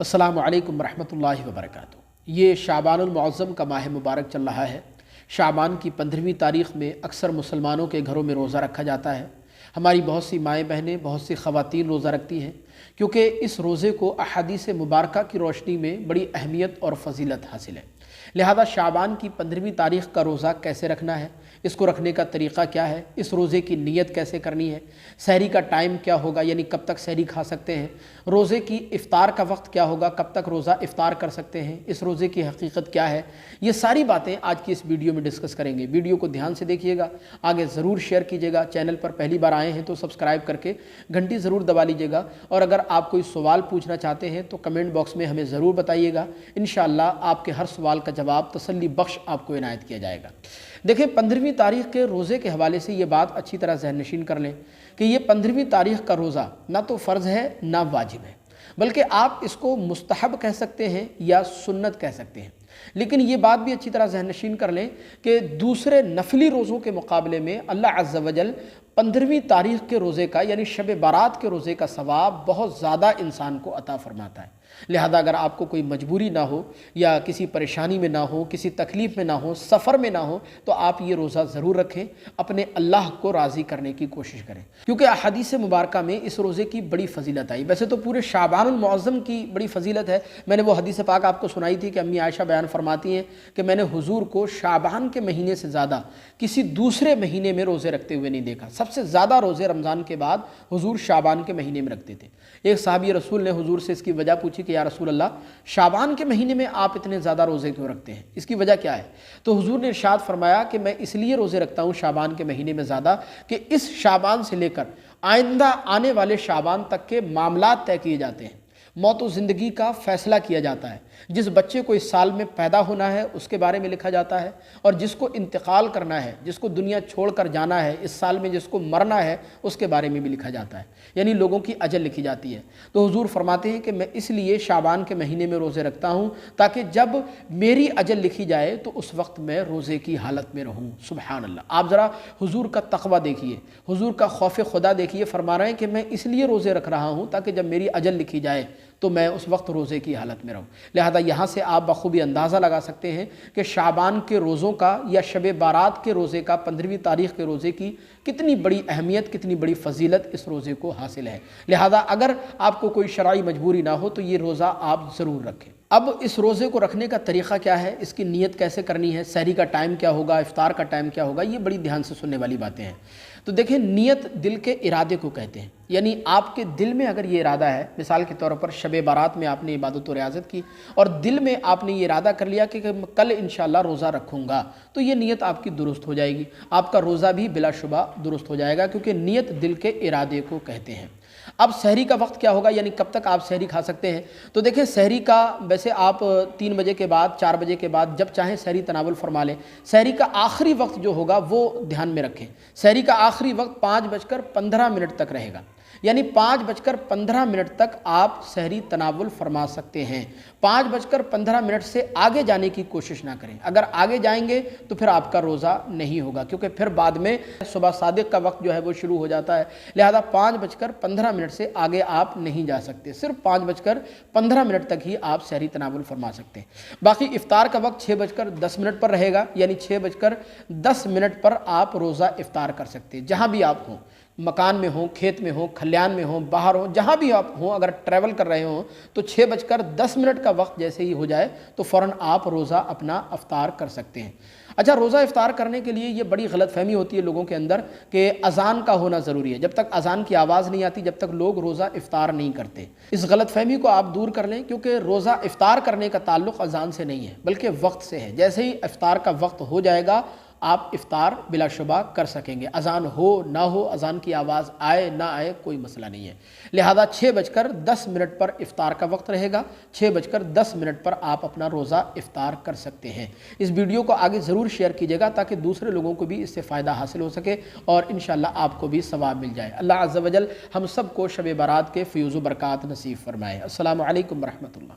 अस्सलामु अलैकुम वरहमतुल्लाहि वबरकातुहू। ये शाबानुल मुअज़्ज़म का माह मुबारक चल रहा है। शाबान की 15वीं तारीख़ में अक्सर मुसलमानों के घरों में रोज़ा रखा जाता है। हमारी बहुत सी माएँ बहनें, बहुत सी ख़वातीन रोज़ा रखती हैं, क्योंकि इस रोज़े को अहादीस मुबारका की रोशनी में बड़ी अहमियत और फ़जीलत हासिल है। लिहाजा शाबान की 15वीं तारीख़ का रोज़ा कैसे रखना है, इसको रखने का तरीक़ा क्या है, इस रोज़े की नीयत कैसे करनी है, सहरी का टाइम क्या होगा, यानी कब तक सहरी खा सकते हैं, रोज़े की इफ़्तार का वक्त क्या होगा, कब तक रोज़ा इफ़्तार कर सकते हैं, इस रोज़े की हकीकत क्या है, ये सारी बातें आज की इस वीडियो में डिस्कस करेंगे। वीडियो को ध्यान से देखिएगा, आगे ज़रूर शेयर कीजिएगा। चैनल पर पहली बार आए हैं तो सब्सक्राइब करके घंटी ज़रूर दबा लीजिएगा, और अगर आप कोई सवाल पूछना चाहते हैं तो कमेंट बॉक्स में हमें ज़रूर बताइएगा। इंशाअल्लाह आपके हर सवाल का जवाब तसल्ली बख्श आपको इनायत किया जाएगा। देखिए, 15वीं तारीख़ के रोज़े के हवाले से ये बात अच्छी तरह ज़हन नशीन कर लें कि ये 15वीं तारीख़ का रोज़ा ना तो फ़र्ज़ है ना वाजिब है, बल्कि आप इसको मुस्तहब कह सकते हैं या सुन्नत कह सकते हैं। लेकिन ये बात भी अच्छी तरह ज़हन नशीन कर लें कि दूसरे नफली रोज़ों के मुकाबले में अल्लाह अज़्ज़ा वजल 15वीं तारीख़ के रोज़े का यानी शब बारात के रोज़े का सवाब बहुत ज़्यादा इंसान को अता फ़रमाता है। लिहाजा अगर आपको कोई मजबूरी ना हो या किसी परेशानी में ना हो, किसी तकलीफ़ में ना हो, सफ़र में ना हो, तो आप ये रोज़ा ज़रूर रखें, अपने अल्लाह को राज़ी करने की कोशिश करें, क्योंकि अहादीस मुबारका में इस रोज़े की बड़ी फ़जीलत आई। वैसे तो पूरे शाबानुल मुअज़्ज़म की बड़ी फ़जीलत है। मैंने वो हदीस पाक आपको सुनाई थी कि अम्मी आयशा बयान फरमाती हैं कि मैंने हुजूर को शाबान के महीने से ज़्यादा किसी दूसरे महीने में रोज़े रखते हुए नहीं देखा। सबसे ज़्यादा रोज़े रमज़ान के बाद हुजूर शाबान के महीने में रखते थे। एक सहाबी रसूल ने हुजूर से इसकी वजह पूछी कि या रसूल अल्लाह, शाबान के महीने में आप इतने ज़्यादा रोज़े क्यों रखते हैं, इसकी वजह क्या है? तो हुजूर ने इरशाद फरमाया कि मैं इसलिए रोज़े रखता हूँ शाबान के महीने में ज़्यादा कि इस शाबान से लेकर आइंदा आने वाले शाबान तक के मामलात तय किए जाते हैं, मौत और ज़िंदगी का फ़ैसला किया जाता है। जिस बच्चे को इस साल में पैदा होना है उसके बारे में लिखा जाता है, और जिसको इंतकाल करना है, जिसको दुनिया छोड़कर जाना है इस साल में, जिसको मरना है उसके बारे में भी लिखा जाता है, यानी लोगों की अजल लिखी जाती है। तो हुजूर फरमाते हैं कि मैं इसलिए शाबान के महीने में रोज़े रखता हूँ ताकि जब मेरी अजल लिखी जाए तो उस वक्त मैं रोज़े की हालत में रहूँ। सुबहान अल्लाह। आप ज़रा हुजूर का तक़वा देखिए, हुजूर का खौफ खुदा देखिए। फरमा रहे हैं कि मैं इसलिए रोज़े रख रहा हूँ ताकि जब मेरी अजल लिखी जाए तो मैं उस वक्त रोज़े की हालत में रहूँ। लिहाजा यहाँ से आप बखूबी अंदाज़ा लगा सकते हैं कि शाबान के रोज़ों का या शब बारात के रोज़े का 15वीं तारीख़ के रोज़े की कितनी बड़ी अहमियत, कितनी बड़ी फ़जीलत इस रोज़े को हासिल है। लिहाजा अगर आपको कोई शरई मजबूरी ना हो तो ये रोज़ा आप ज़रूर रखें। अब इस रोज़े को रखने का तरीक़ा क्या है, इसकी नीयत कैसे करनी है, सहरी का टाइम क्या होगा, इफ़्तार का टाइम क्या होगा, ये बड़ी ध्यान से सुनने वाली बातें हैं। तो देखिए, नीयत दिल के इरादे को कहते हैं, यानी आपके दिल में अगर ये इरादा है, मिसाल के तौर पर शब बारात में आपने इबादत और रियाज़त की और दिल में आपने ये इरादा कर लिया कि कल इंशाअल्लाह रोज़ा रखूँगा, तो ये नीयत आपकी दुरुस्त हो जाएगी, आपका रोज़ा भी बिलाशुबा दुरुस्त हो जाएगा, क्योंकि नीयत दिल के इरादे को कहते हैं। अब सहरी का वक्त क्या होगा, यानी कब तक आप सहरी खा सकते हैं? तो देखिए, सहरी का वैसे आप 3 बजे के बाद, 4 बजे के बाद जब चाहें सहरी तनावुल फरमा लें। सहरी का आखिरी वक्त जो होगा वो ध्यान में रखें। सहरी का आखिरी वक्त 5:15 तक रहेगा, यानी 5:15 तक आप सहरी तनावुल फरमा सकते हैं। 5:15 से आगे जाने की कोशिश ना करें। अगर आगे जाएंगे तो फिर आपका रोज़ा नहीं होगा, क्योंकि फिर बाद में सुबह सादिक का वक्त जो है वो शुरू हो जाता है। लिहाजा 5:15 से आगे आप नहीं जा सकते, सिर्फ 5:15 तक ही आप सहरी तनावुल फरमा सकते हैं। बाकी इफ़्तार का वक्त 6:10 पर रहेगा, यानी 6:10 पर आप रोज़ा इफ़्तार कर सकते हैं। जहाँ भी आप हों, मकान में हो, खेत में हो, खलियान में हो, बाहर हो, जहाँ भी आप हों, अगर ट्रैवल कर रहे हो तो 6:10 का वक्त जैसे ही हो जाए तो फ़ौरन आप रोज़ा अपना इफ्तार कर सकते हैं। अच्छा, रोज़ा इफ्तार करने के लिए ये बड़ी गलतफ़हमी होती है लोगों के अंदर कि अज़ान का होना ज़रूरी है। जब तक अज़ान की आवाज़ नहीं आती, जब तक लोग रोज़ा इफ्तार नहीं करते। इस गलतफ़हमी को आप दूर कर लें, क्योंकि रोज़ा इफ्तार करने का ताल्लुक़ अज़ान से नहीं है बल्कि वक्त से है। जैसे ही इफ्तार का वक्त हो जाएगा आप इफ़्तार बिलाशुबा कर सकेंगे। अज़ान हो ना हो, अज़ान की आवाज़ आए ना आए, कोई मसला नहीं है। लिहाजा 6:10 पर इफ़्तार का वक्त रहेगा, 6:10 पर आप अपना रोज़ा इफ़्तार कर सकते हैं। इस वीडियो को आगे ज़रूर शेयर कीजिएगा ताकि दूसरे लोगों को भी इससे फ़ायदा हासिल हो सके और इंशाअल्लाह आपको भी सवाब मिल जाए। अल्लाह अज़्ज़ा वजल हम सब को शब बारात के फ़यूज़ व बरक़ात नसीब फ़रमाए। अस्सलामु अलैकुम व रहमतुल्लाह।